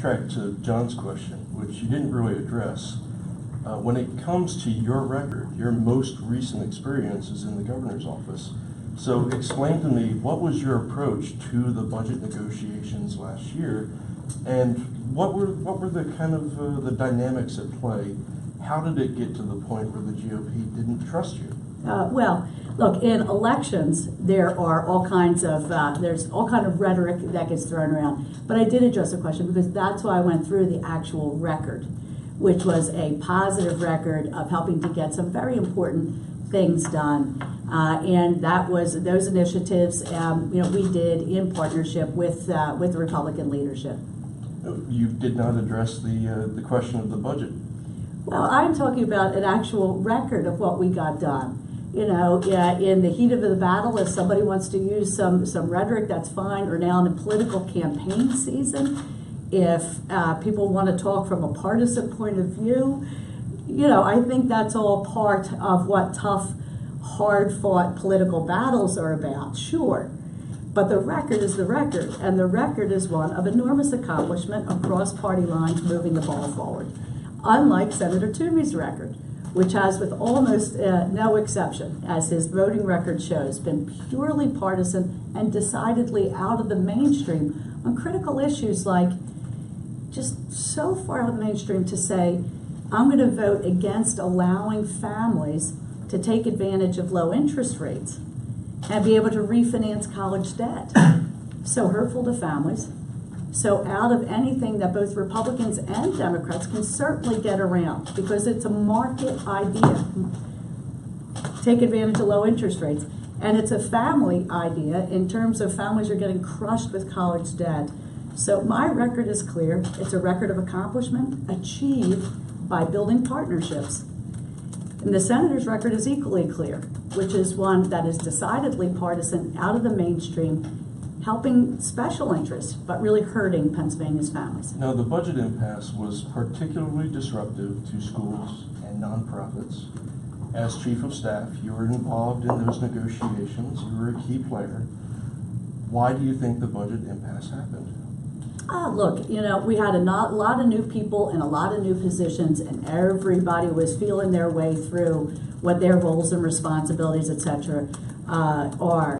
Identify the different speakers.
Speaker 1: backtrack to John's question, which you didn't really address. When it comes to your record, your most recent experience is in the governor's office. So explain to me, what was your approach to the budget negotiations last year, and what were the kind of the dynamics at play? How did it get to the point where the GOP didn't trust you?
Speaker 2: Well, look, in elections, there are all kinds of there's all kind of rhetoric that gets thrown around. But I did address the question because that's why I went through the actual record, which was a positive record of helping to get some very important things done, and that was those initiatives. We did in partnership with the Republican leadership.
Speaker 1: You did not address the question of the budget.
Speaker 2: Well, I'm talking about an actual record of what we got done. In the heat of the battle, if somebody wants to use some rhetoric, that's fine. Or now in the political campaign season, if people want to talk from a partisan point of view, I think that's all part of what tough, hard-fought political battles are about, sure. But the record is the record, and the record is one of enormous accomplishment across party lines moving the ball forward. Unlike Senator Toomey's record, which has, with almost no exception, as his voting record shows, been purely partisan and decidedly out of the mainstream on critical issues like just so far out of the mainstream to say, I'm going to vote against allowing families to take advantage of low interest rates and be able to refinance college debt. So hurtful to families. So out of anything that both Republicans and Democrats can certainly get around, because it's a market idea. Take advantage of low interest rates. And it's a family idea in terms of families are getting crushed with college debt. So my record is clear. It's a record of accomplishment achieved by building partnerships. And the senator's record is equally clear, which is one that is decidedly partisan, out of the mainstream, helping special interests, but really hurting Pennsylvania's families.
Speaker 1: Now, the budget impasse was particularly disruptive to schools and nonprofits. As Chief of Staff, you were involved in those negotiations. You were a key player. Why do you think the budget impasse happened?
Speaker 2: Look, we had a lot of new people in a lot of new positions, and everybody was feeling their way through what their roles and responsibilities, et cetera, are.